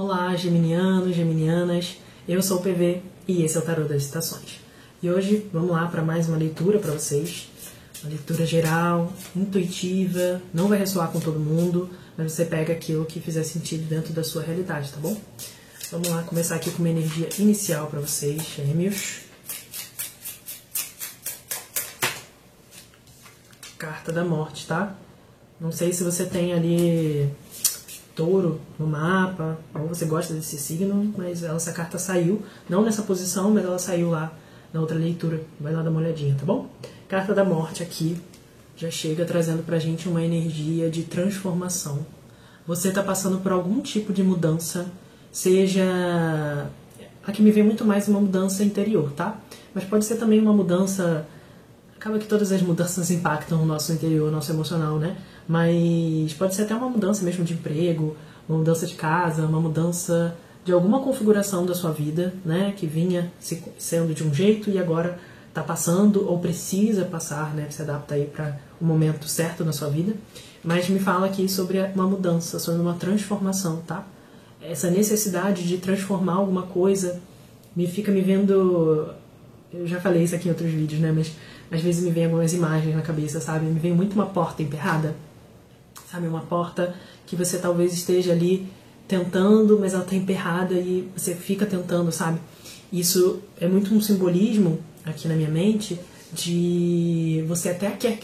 Olá, geminianos, geminianas, eu sou o PV e esse é o Tarô das Estações. E hoje vamos lá para mais uma leitura para vocês, uma leitura geral, intuitiva, não vai ressoar com todo mundo, mas você pega aquilo que fizer sentido dentro da sua realidade, tá bom? Vamos lá começar aqui com uma energia inicial para vocês, Gêmeos. Carta da Morte, tá? Não sei se você tem ali Touro no mapa, ou você gosta desse signo, mas essa carta saiu, não nessa posição, mas ela saiu lá na outra leitura. Vai lá dar uma olhadinha, tá bom? Carta da Morte aqui já chega trazendo pra gente uma energia de transformação. Você tá passando por algum tipo de mudança, seja... Aqui me vem muito mais uma mudança interior, tá? Mas pode ser também uma mudança... Acaba que todas as mudanças impactam o nosso interior, o nosso emocional, né? Mas pode ser até uma mudança mesmo de emprego, uma mudança de casa, uma mudança de alguma configuração da sua vida, né? Que vinha sendo de um jeito e agora está passando ou precisa passar, né? Se adapta aí para o momento certo na sua vida. Mas me fala aqui sobre uma mudança, sobre uma transformação, tá? Essa necessidade de transformar alguma coisa fica me vendo... Eu já falei isso aqui em outros vídeos, né? Mas às vezes me vem algumas imagens na cabeça, sabe? Me vem muito uma porta emperrada, sabe? Uma porta que você talvez esteja ali tentando, mas ela está emperrada e você fica tentando, sabe? Isso é muito um simbolismo aqui na minha mente de você até quer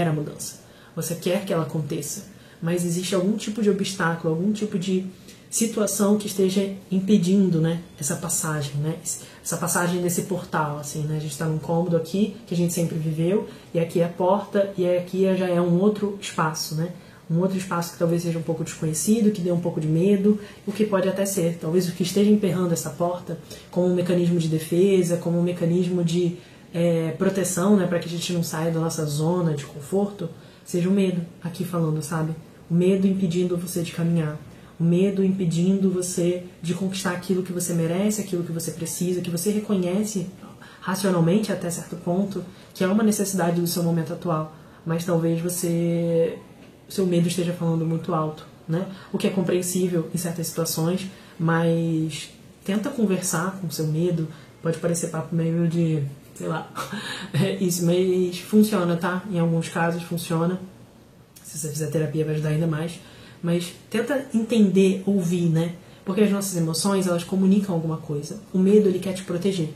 a mudança, você quer que ela aconteça, mas existe algum tipo de obstáculo, algum tipo de situação que esteja impedindo, né, essa passagem, né, essa passagem desse portal, assim, né, a gente está num cômodo aqui que a gente sempre viveu, e aqui é a porta, e aqui já é um outro espaço, né, um outro espaço que talvez seja um pouco desconhecido, que dê um pouco de medo, o que pode até ser, talvez o que esteja emperrando essa porta como um mecanismo de defesa, como um mecanismo de proteção, né, para que a gente não saia da nossa zona de conforto, seja o medo, aqui falando, sabe, o medo impedindo você de caminhar, o medo impedindo você de conquistar aquilo que você merece, aquilo que você precisa, que você reconhece racionalmente até certo ponto, que é uma necessidade do seu momento atual, mas talvez seu medo esteja falando muito alto, né? O que é compreensível em certas situações, mas tenta conversar com o seu medo, pode parecer papo meio de, sei lá, isso, mas funciona, tá? Em alguns casos funciona, se você fizer terapia vai ajudar ainda mais. Mas tenta entender, ouvir, né? Porque as nossas emoções, elas comunicam alguma coisa. O medo, ele quer te proteger.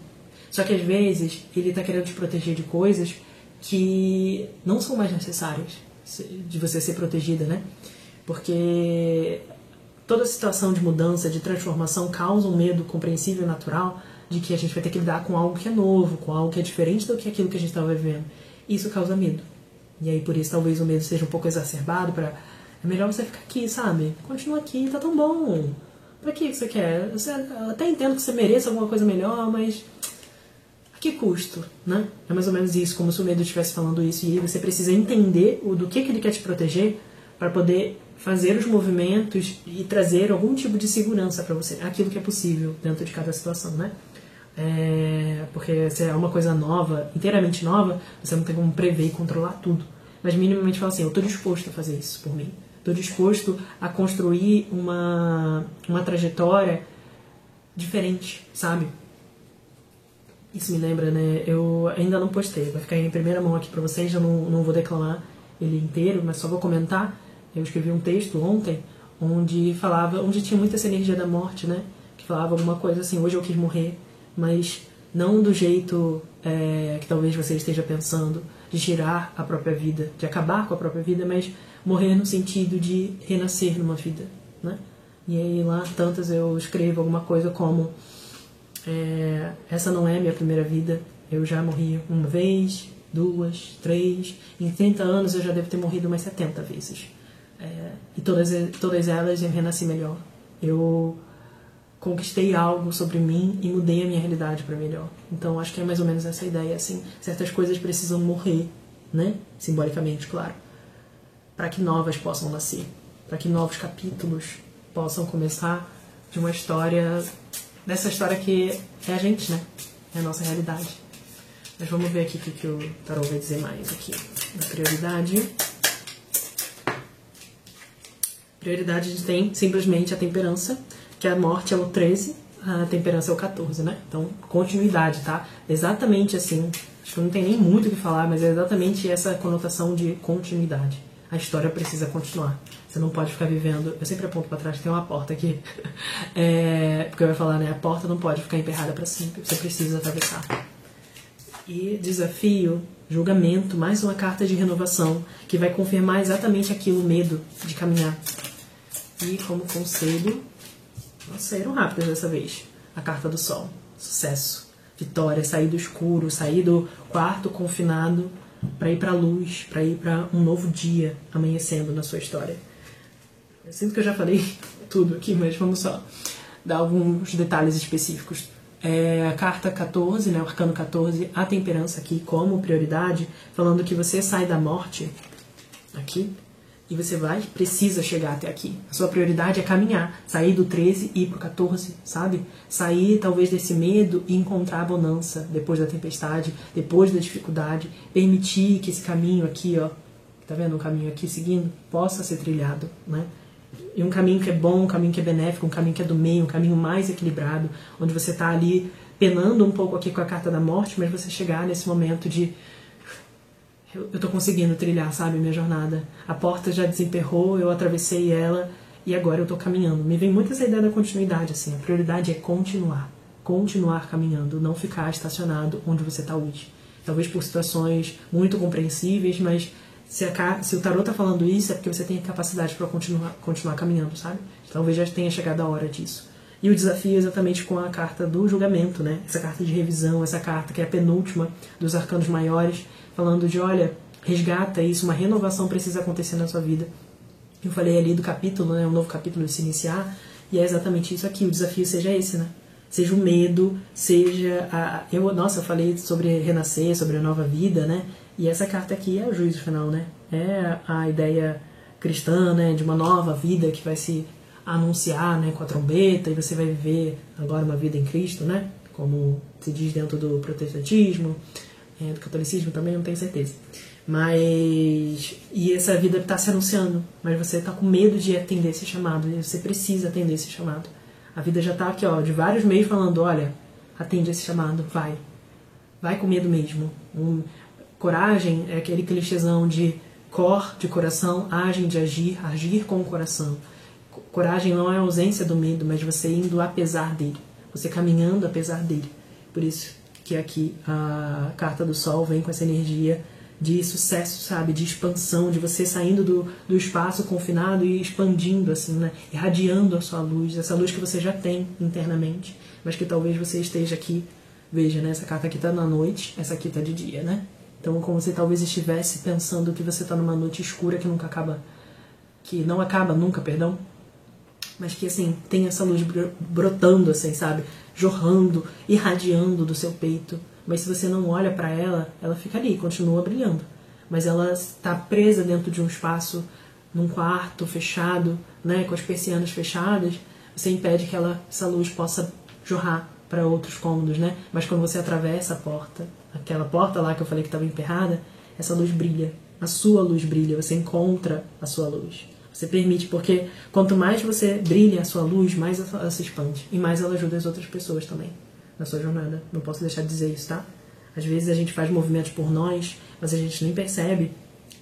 Só que às vezes, ele está querendo te proteger de coisas que não são mais necessárias de você ser protegida, né? Porque toda situação de mudança, de transformação, causa um medo compreensível e natural de que a gente vai ter que lidar com algo que é novo, com algo que é diferente do que aquilo que a gente estava vivendo. Isso causa medo. E aí, por isso, talvez o medo seja um pouco exacerbado para... É melhor você ficar aqui, sabe? Continua aqui, tá tão bom. Pra que você quer? Eu até entendo que você mereça alguma coisa melhor, mas... A que custo, né? É mais ou menos isso, como se o medo estivesse falando isso. E você precisa entender do que ele quer te proteger para poder fazer os movimentos e trazer algum tipo de segurança para você. Aquilo que é possível dentro de cada situação, né? Porque se é uma coisa nova, inteiramente nova, você não tem como prever e controlar tudo. Mas minimamente fala assim, eu estou disposto a fazer isso por mim. Estou disposto a construir uma trajetória diferente, sabe? Isso me lembra, né? Eu ainda não postei, vai ficar em primeira mão aqui pra vocês, eu não vou declamar ele inteiro, mas só vou comentar. Eu escrevi um texto ontem onde tinha muita essa energia da morte, né? Que falava alguma coisa assim, hoje eu quis morrer, mas não do jeito que talvez você esteja pensando, de tirar a própria vida, de acabar com a própria vida, mas morrer no sentido de renascer numa vida, né? E aí lá tantas eu escrevo alguma coisa como essa não é minha primeira vida, eu já morri uma vez, 2, 3, em 30 anos eu já devo ter morrido umas 70 vezes. E todas elas eu renasci melhor. Eu conquistei algo sobre mim e mudei a minha realidade para melhor. Então acho que é mais ou menos essa ideia, assim, certas coisas precisam morrer, né? Simbolicamente, claro, para que novas possam nascer, para que novos capítulos possam começar de uma história, dessa história que é a gente, né? É a nossa realidade. Mas vamos ver aqui o que o tarô vai dizer mais aqui. Na prioridade Prioridade a gente tem simplesmente a temperança, que a morte é o 13, a temperança é o 14, né? Então, continuidade, tá? Exatamente assim, acho que não tem nem muito o que falar, mas é exatamente essa conotação de continuidade. A história precisa continuar. Você não pode ficar vivendo... Eu sempre aponto pra trás que tem uma porta aqui. Porque eu ia falar, né? A porta não pode ficar emperrada pra sempre. Você precisa atravessar. E desafio, julgamento, mais uma carta de renovação, que vai confirmar exatamente aquilo, o medo de caminhar. E como conselho, saíram rápidas dessa vez. A carta do sol, sucesso, vitória, sair do escuro, sair do quarto confinado para ir para a luz, para ir para um novo dia amanhecendo na sua história. Eu sinto que eu já falei tudo aqui, mas vamos só dar alguns detalhes específicos. A carta 14, né, o arcano 14, a temperança aqui como prioridade, falando que você sai da morte aqui e você precisa chegar até aqui. A sua prioridade é caminhar, sair do 13 e ir pro 14, sabe? Sair talvez desse medo e encontrar a bonança depois da tempestade, depois da dificuldade, permitir que esse caminho aqui, ó, tá vendo? Um caminho aqui seguindo, possa ser trilhado, né? E um caminho que é bom, um caminho que é benéfico, um caminho que é do meio, um caminho mais equilibrado, onde você tá ali penando um pouco aqui com a carta da morte, mas você chegar nesse momento de eu tô conseguindo trilhar, sabe, minha jornada. A porta já desemperrou, eu atravessei ela e agora eu tô caminhando. Me vem muito essa ideia da continuidade, assim. A prioridade é continuar caminhando, não ficar estacionado onde você tá hoje. Talvez por situações muito compreensíveis, mas se o tarô tá falando isso é porque você tem a capacidade para continuar caminhando, sabe? Talvez já tenha chegado a hora disso. E o desafio é exatamente com a carta do julgamento, né? Essa carta de revisão, essa carta que é a penúltima dos arcanos maiores, falando de, olha, resgata isso, uma renovação precisa acontecer na sua vida. Eu falei ali do capítulo, né? Um novo capítulo de se iniciar, e é exatamente isso aqui, o desafio seja esse, né? Seja o medo, seja eu falei sobre renascer, sobre a nova vida, né? E essa carta aqui é o juízo final, né? É a ideia cristã, né? De uma nova vida que vai se anunciar, né, com a trombeta, e você vai viver agora uma vida em Cristo, né, como se diz dentro do protestantismo, do catolicismo também, não tenho certeza. E essa vida está se anunciando, mas você está com medo de atender esse chamado, e você precisa atender esse chamado. A vida já está aqui, ó, de vários meios falando, olha, atende esse chamado, vai com medo mesmo. Coragem é aquele clichêzão de de coração, agem de agir com o coração. Coragem não é a ausência do medo, mas você indo apesar dele, você caminhando apesar dele. Por isso que aqui a carta do sol vem com essa energia de sucesso, sabe, de expansão, de você saindo do espaço confinado e expandindo, assim, né, irradiando a sua luz, essa luz que você já tem internamente, mas que talvez você esteja aqui, veja, né, essa carta aqui tá na noite, essa aqui tá de dia, né? Então, como você talvez estivesse pensando que você tá numa noite escura que não acaba nunca, perdão, mas que, assim, tem essa luz brotando, assim, sabe? Jorrando, irradiando do seu peito. Mas se você não olha para ela, ela fica ali, continua brilhando. Mas ela está presa dentro de um espaço, num quarto fechado, né? Com as persianas fechadas. Você impede que essa luz possa jorrar para outros cômodos, né? Mas quando você atravessa a porta, aquela porta lá que eu falei que estava emperrada, essa luz brilha. A sua luz brilha, você encontra a sua luz. Você permite, porque quanto mais você brilha a sua luz, mais ela se expande. E mais ela ajuda as outras pessoas também na sua jornada. Não posso deixar de dizer isso, tá? Às vezes a gente faz movimentos por nós, mas a gente nem percebe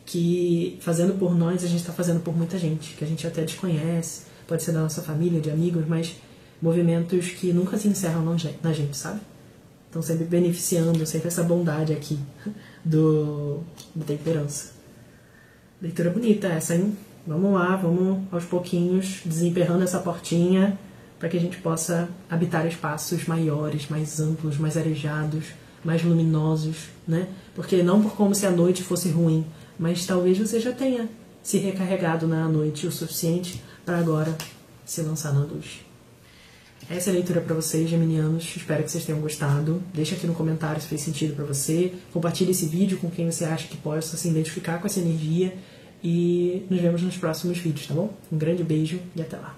que fazendo por nós, a gente está fazendo por muita gente, que a gente até desconhece. Pode ser da nossa família, de amigos, mas movimentos que nunca se encerram na gente, sabe? Então sempre beneficiando, sempre essa bondade aqui da temperança. Leitura bonita essa, hein? Vamos lá, vamos aos pouquinhos desemperrando essa portinha para que a gente possa habitar espaços maiores, mais amplos, mais arejados, mais luminosos, né? Porque não por como se a noite fosse ruim, mas talvez você já tenha se recarregado na noite o suficiente para agora se lançar na luz. Essa é a leitura para vocês, geminianos. Espero que vocês tenham gostado. Deixa aqui no comentário se fez sentido para você. Compartilhe esse vídeo com quem você acha que possa se identificar com essa energia. E nos vemos nos próximos vídeos, tá bom? Um grande beijo e até lá.